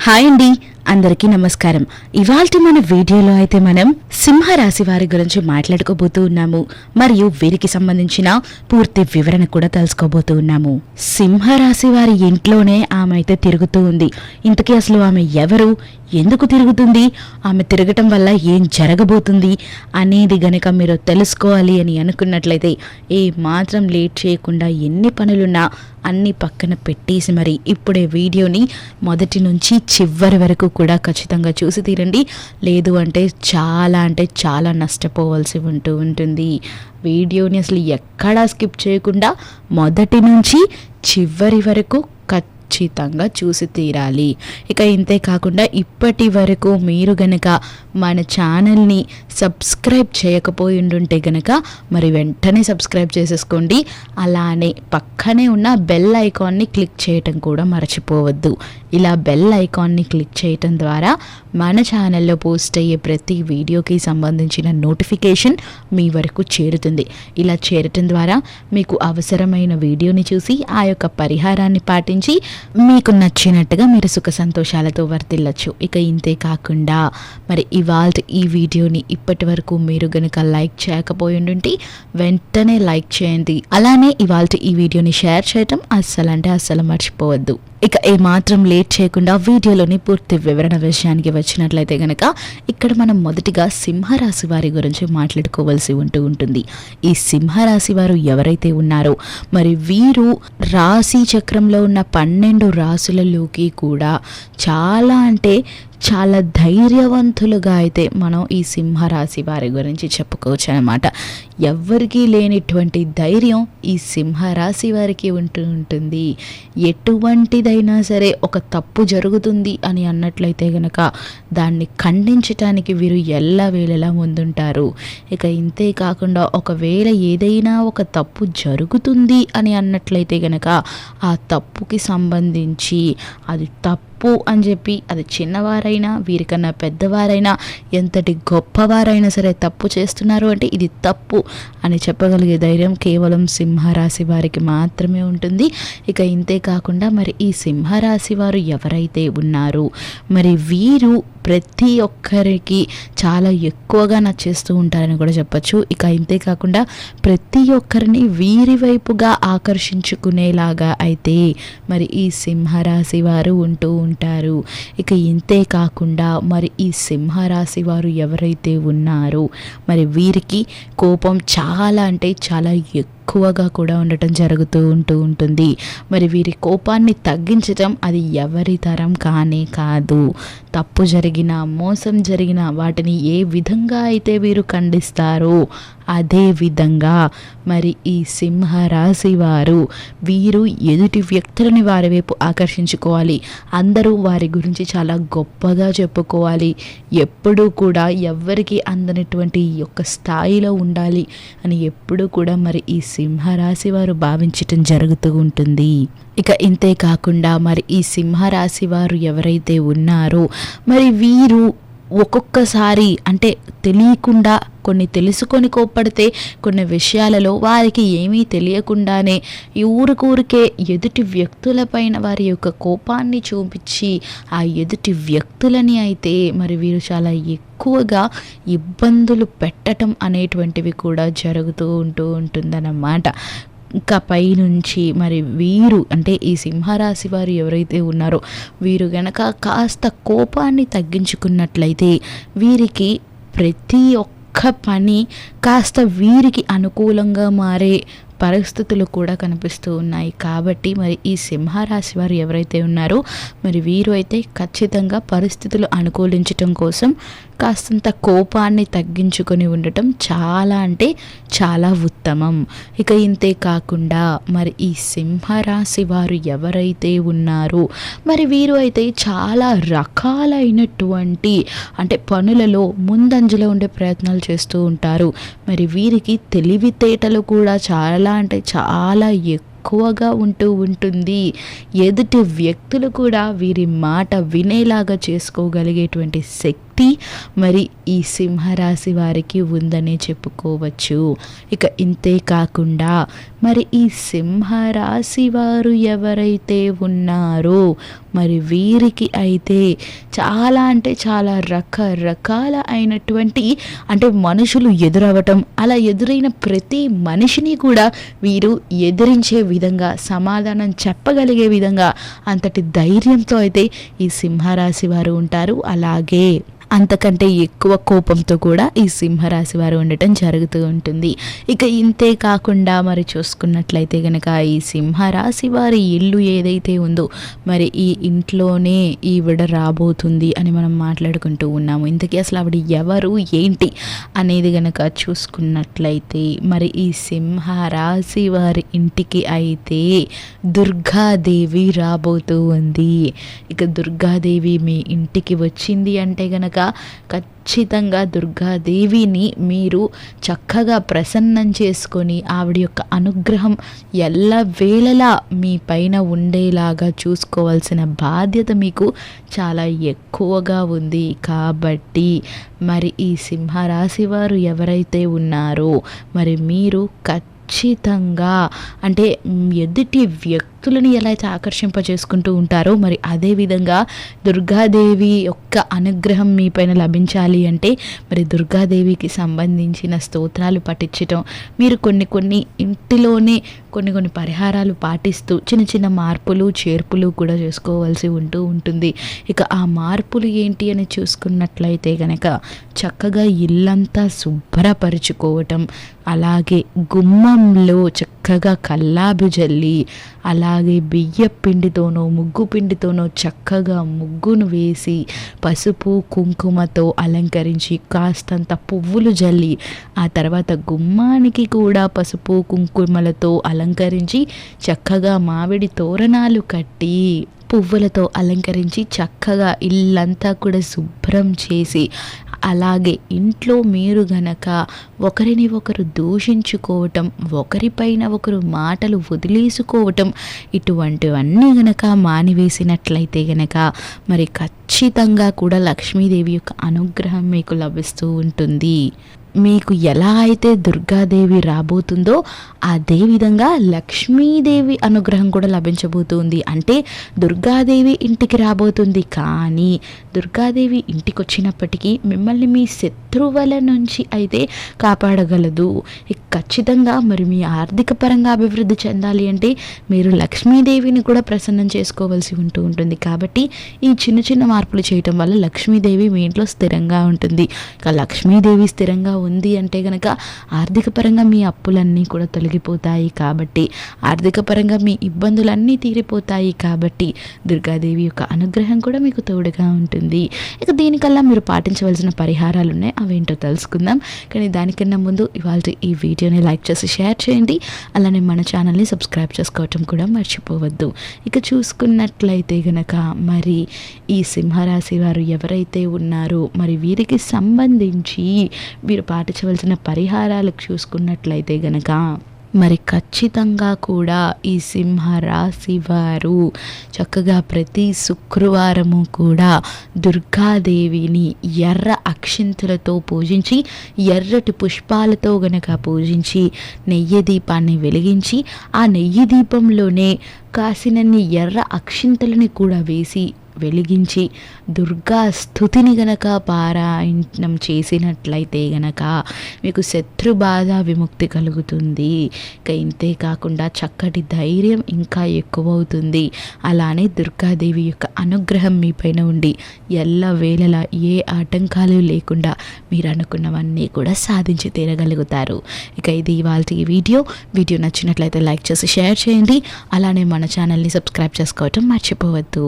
Hi అండి, అందరికీ నమస్కారం. ఇవాల్టి మన వీడియోలో అయితే మనం సింహరాశి వారి గురించి మాట్లాడుకోబోతూ ఉన్నాము. మరియు వీరికి సంబంధించిన పూర్తి వివరణ కూడా తెలుసుకోబోతూ ఉన్నాము. సింహరాశి వారి ఇంట్లోనే ఆమె అయితే తిరుగుతూ ఉంది. ఇంతకీ అసలు ఆమె ఎవరు, ఎందుకు తిరుగుతుంది, ఆమె తిరగటం వల్ల ఏం జరగబోతుంది అనేది గనక మీరు తెలుసుకోవాలి అని అనుకున్నట్లయితే ఏ మాత్రం లేట్ చేయకుండా ఎన్ని పనులున్నా అన్ని పక్కన పెట్టేసి మరి ఇప్పుడే వీడియోని మొదటి నుంచి చివరి వరకు కూడా ఖచ్చితంగా చూసి తీరండి. లేదు అంటే చాలా నష్టపోవాల్సి ఉంటుంది. వీడియోని అసలు ఎక్కడా స్కిప్ చేయకుండా మొదటి నుంచి చివరి వరకు ఖచ్చితంగా చూసి తీరాలి. ఇక ఇంతే కాకుండా ఇప్పటి వరకు మీరు గనక మన ఛానల్ని సబ్స్క్రైబ్ చేయకపోయి ఉండుంటే గనక మరి వెంటనే సబ్స్క్రైబ్ చేసేసుకోండి. అలానే పక్కనే ఉన్న బెల్ ఐకాన్ని క్లిక్ చేయటం కూడా మర్చిపోవద్దు. ఇలా బెల్ ఐకాన్ని క్లిక్ చేయటం ద్వారా మన ఛానల్లో పోస్ట్ అయ్యే ప్రతి వీడియోకి సంబంధించిన నోటిఫికేషన్ మీ వరకు చేరుతుంది. ఇలా చేరటం ద్వారా మీకు అవసరమైన వీడియోని చూసి ఆ యొక్క పరిహారాన్ని పాటించి మీకు నచ్చినట్టుగా మీరు సుఖ సంతోషాలతో వర్తిల్లచ్చు. ఇక ఇంతే కాకుండా మరి ఇవాళ ఈ వీడియోని ఇప్పటి వరకు మీరు గనక లైక్ చేయకపోయి ఉంటే వెంటనే లైక్ చేయండి. అలానే ఇవాళ ఈ వీడియోని షేర్ చేయటం అస్సలు మర్చిపోవద్దు. ఇక ఏమాత్రం లేట్ చేయకుండా వీడియోలోని పూర్తి వివరణ విషయానికి వచ్చినట్లయితే గనక ఇక్కడ మనం మొదటిగా సింహరాశి వారి గురించి మాట్లాడుకోవాల్సి ఉంటుంది. ఈ సింహరాశి వారు ఎవరైతే ఉన్నారో మరి వీరు రాశి చక్రంలో ఉన్న 12 రాశులలోకి కూడా చాలా ధైర్యవంతులుగా అయితే మనం ఈ సింహరాశి వారి గురించి చెప్పుకోవచ్చు అనమాట. ఎవ్వరికీ లేనిటువంటి ధైర్యం ఈ సింహరాశి వారికి ఉంటుంది. ఎటువంటిదైనా సరే ఒక తప్పు జరుగుతుంది అని అన్నట్లయితే గనక దాన్ని ఖండించటానికి వీరు ఎల్లవేళలా ముందుంటారు. ఇక ఇంతే కాకుండా ఒకవేళ ఏదైనా ఒక తప్పు జరుగుతుంది అని అన్నట్లయితే గనక ఆ తప్పుకి సంబంధించి అది తప్పు అని చెప్పి అది చిన్నవారైనా వీరికన్నా పెద్దవారైనా ఎంతటి గొప్పవారైనా సరే తప్పు చేస్తున్నారు అంటే ఇది తప్పు అని చెప్పగలిగే ధైర్యం కేవలం సింహరాశి వారికి మాత్రమే ఉంటుంది. ఇక ఇంతే కాకుండా మరి ఈ సింహరాశి వారు ఎవరైతే ఉన్నారో మరి వీరు ప్రతి ఒక్కరికి చాలా ఎక్కువగా నచ్చేస్తూ ఉంటారని కూడా చెప్పచ్చు. ఇక ఇంతే కాకుండా ప్రతి ఒక్కరిని వీరి వైపుగా ఆకర్షించుకునేలాగా అయితే మరి ఈ సింహరాశి వారు ఉంటూ ఉంటారు. ఇక ఇంతే కాకుండా మరి ఈ సింహరాశి వారు ఎవరైతే ఉన్నారో మరి వీరికి కోపం చాలా ఎక్కువగా కూడా ఉండటం జరుగుతూ ఉంటుంది. మరి వీరి కోపాన్ని తగ్గించటం అది ఎవరి తరం కానే కాదు. తప్పు జరిగినా మోసం జరిగినా వాటిని ఏ విధంగా అయితే వీరు ఖండిస్తారో అదే విధంగా మరి ఈ సింహరాశి వారు వీరు ఎదుటి వ్యక్తులని వారి వైపు ఆకర్షించుకోవాలి. అందరూ వారి గురించి చాలా గొప్పగా చెప్పుకోవాలి. ఎప్పుడూ కూడా ఎవ్వరికి అందనటువంటి యొక్క స్థాయిలో ఉండాలి అని ఎప్పుడూ కూడా మరి ఈ సింహరాశి వారు భావించటం జరుగుతూ ఉంటుంది. ఇక ఇంతే కాకుండా మరి ఈ సింహరాశి వారు ఎవరైతే ఉన్నారో మరి వీరు ఒక్కొక్కసారి అంటే తెలియకుండా కొన్ని తెలుసుకొని కోప్పడితే కొన్ని విషయాలలో వారికి ఏమీ తెలియకుండానే ఊరికే ఎదుటి వ్యక్తులపైన వారి యొక్క కోపాన్ని చూపించి ఆ ఎదుటి వ్యక్తులని అయితే మరి వీరు చాలా ఎక్కువగా ఇబ్బందులు పెట్టడం అనేటువంటివి కూడా జరుగుతూ ఉంటుందన్నమాట. ఇంకా పైనుంచి మరి వీరు అంటే ఈ సింహరాశి వారు ఎవరైతే ఉన్నారో వీరు గనక కాస్త కోపాన్ని తగ్గించుకున్నట్లయితే వీరికి ప్రతి ఒక్క పని కాస్త వీరికి అనుకూలంగా మారే పరిస్థితులు కూడా కనిపిస్తూ ఉన్నాయి. కాబట్టి మరి ఈ సింహరాశి వారు ఎవరైతే ఉన్నారో మరి వీరు అయితే ఖచ్చితంగా పరిస్థితులు అనుకూలించటం కోసం కాస్తంత కోపాన్ని తగ్గించుకొని ఉండటం చాలా ఉత్తమం. ఇక ఇంతే కాకుండా మరి ఈ సింహరాశి వారు ఎవరైతే ఉన్నారో మరి వీరు అయితే చాలా రకాలైనటువంటి అంటే పనులలో ముందంజలో ఉండే ప్రయత్నాలు చేస్తూ ఉంటారు. మరి వీరికి తెలివితేటలు కూడా చాలా ఎక్కువగా ఉంటుంది. ఎదుటి వ్యక్తులు కూడా వీరి మాట వినేలాగా చేసుకోగలిగేటువంటి శక్తి శక్తి మరి ఈ సింహరాశి వారికి ఉందనే చెప్పుకోవచ్చు. ఇక ఇంతే కాకుండా మరి ఈ సింహరాశి వారు ఎవరైతే ఉన్నారో మరి వీరికి అయితే చాలా అంటే చాలా రకరకాల అయినటువంటి అంటే మనుషులు ఎదురవ్వటం, అలా ఎదురైన ప్రతి మనిషిని కూడా వీరు ఎదిరించే విధంగా, సమాధానం చెప్పగలిగే విధంగా అంతటి ధైర్యంతో అయితే ఈ సింహరాశి వారు ఉంటారు. అలాగే అంతకంటే ఎక్కువ కోపంతో కూడా ఈ సింహరాశి వారు ఉండటం జరుగుతూ ఉంటుంది. ఇక ఇంతే కాకుండా మరి చూసుకున్నట్లయితే కనుక ఈ సింహరాశి వారి ఇల్లు ఏదైతే ఉందో మరి ఈ ఇంట్లోనే ఈవిడ రాబోతుంది అని మనం మాట్లాడుకుంటూ ఉన్నాము. ఇంతకీ అసలు ఆవిడ ఎవరు ఏంటి అనేది కనుక చూసుకున్నట్లయితే మరి ఈ సింహరాశి వారి ఇంటికి అయితే దుర్గాదేవి రాబోతూ ఉంది. ఇక దుర్గాదేవి మీ ఇంటికి వచ్చింది అంటే గనక ఖచ్చితంగా దుర్గాదేవిని మీరు చక్కగా ప్రసన్నం చేసుకొని ఆవిడ యొక్క అనుగ్రహం ఎల్లవేళలా మీ పైన ఉండేలాగా చూసుకోవాల్సిన బాధ్యత మీకు చాలా ఎక్కువగా ఉంది. కాబట్టి మరి ఈ సింహరాశి వారు ఎవరైతే ఉన్నారో మరి మీరు ఖచ్చితంగా అంటే ఎదుటి వ్యక్తులని ఎలా అయితే ఆకర్షింపజేసుకుంటూ ఉంటారో మరి అదేవిధంగా దుర్గాదేవి యొక్క అనుగ్రహం మీ పైన లభించాలి అంటే మరి దుర్గాదేవికి సంబంధించిన స్తోత్రాలు పఠించటం, మీరు కొన్ని ఇంటిలోనే కొన్ని పరిహారాలు పాటిస్తూ చిన్న చిన్న మార్పులు చేర్పులు కూడా చేసుకోవాల్సి ఉంటుంది. ఇక ఆ మార్పులు ఏంటి అని చూసుకున్నట్లయితే గనక చక్కగా ఇల్లంతా శుభ్రపరుచుకోవటం, అలాగే గుమ్మంలో చక్కగా కల్లాబి జల్లి, అలాగే బియ్య పిండితోనో ముగ్గు పిండితోనో చక్కగా ముగ్గును వేసి పసుపు కుంకుమతో అలంకరించి కాస్తంత పువ్వులు జల్లి ఆ తర్వాత గుమ్మానికి కూడా పసుపు కుంకుమలతో అలంకరించి చక్కగా మామిడి తోరణాలు కట్టి పువ్వులతో అలంకరించి చక్కగా ఇల్లంతా కూడా శుభ్రం చేసి, అలాగే ఇంట్లో మీరు గనక ఒకరిని ఒకరు దూషించుకోవటం, ఒకరిపైన ఒకరు మాటలు వదిలేసుకోవటం ఇటువంటివన్నీ గనక మానివేసినట్లయితే గనక మరి ఖచ్చితంగా కూడా లక్ష్మీదేవి యొక్క అనుగ్రహం మీకు లభిస్తూ ఉంటుంది. మీకు ఎలా అయితే దుర్గాదేవి రాబోతుందో అదేవిధంగా లక్ష్మీదేవి అనుగ్రహం కూడా లభించబోతుంది. అంటే దుర్గాదేవి ఇంటికి రాబోతుంది, కానీ దుర్గాదేవి ఇంటికి వచ్చినప్పటికీ మిమ్మల్ని మీ శత్రువుల నుంచి అయితే కాపాడగలదు. ఖచ్చితంగా మరి మీ ఆర్థిక పరంగా అభివృద్ధి చెందాలి అంటే మీరు లక్ష్మీదేవిని కూడా ప్రసన్నం చేసుకోవాల్సి ఉంటుంది. కాబట్టి ఈ చిన్న చిన్న మార్పులు చేయటం వల్ల లక్ష్మీదేవి మీ ఇంట్లో స్థిరంగా ఉంటుంది. ఇక లక్ష్మీదేవి స్థిరంగా ఉంది అంటే కనుక ఆర్థిక పరంగా మీ అప్పులన్నీ కూడా తొలగిపోతాయి. కాబట్టి ఆర్థిక పరంగా మీ ఇబ్బందులన్నీ తీరిపోతాయి. కాబట్టి దుర్గాదేవి యొక్క అనుగ్రహం కూడా మీకు తోడుగా ఉంటుంది. ఇక దీనికల్లా మీరు పాటించవలసిన పరిహారాలు ఉన్నాయి, అవేంటో తెలుసుకుందాం. కానీ దానికన్నా ముందు ఇవాళ ఈ వీడియోని లైక్ చేసి షేర్ చేయండి. అలానే మన ఛానల్ని సబ్స్క్రైబ్ చేసుకోవటం కూడా మర్చిపోవద్దు. ఇక చూసుకున్నట్లయితే గనక మరి ఈ సింహరాశి వారు ఎవరైతే ఉన్నారో మరి వీరికి సంబంధించి వీరు పాటించవలసిన పరిహారాలు చూసుకున్నట్లయితే గనక మరి ఖచ్చితంగా కూడా ఈ సింహరాశి వారు చక్కగా ప్రతి శుక్రవారము కూడా దుర్గాదేవిని ఎర్ర అక్షింతలతో పూజించి, ఎర్రటి పుష్పాలతో గనక పూజించి, నెయ్యి దీపాన్ని వెలిగించి ఆ నెయ్యి దీపంలోనే కాసినన్ని ఎర్ర అక్షింతలని కూడా వేసి వెలిగించి దుర్గా స్తుతిని గనక పారాయణం చేసినట్లయితే గనక మీకు శత్రు బాధ విముక్తి కలుగుతుంది. ఇక ఇంతే కాకుండా చక్కటి ధైర్యం ఇంకా ఎక్కువ అవుతుంది. అలానే దుర్గాదేవి యొక్క అనుగ్రహం మీ పైన ఉండి ఎల్లవేళలా ఏ ఆటంకాలు లేకుండా మీరు అనుకున్నవన్నీ కూడా సాధించి తీరగలుగుతారు. ఇక ఇది ఇవాళ వీడియో నచ్చినట్లయితే లైక్ చేసి షేర్ చేయండి. అలానే మన ఛానల్ని సబ్స్క్రైబ్ చేసుకోవటం మర్చిపోవద్దు.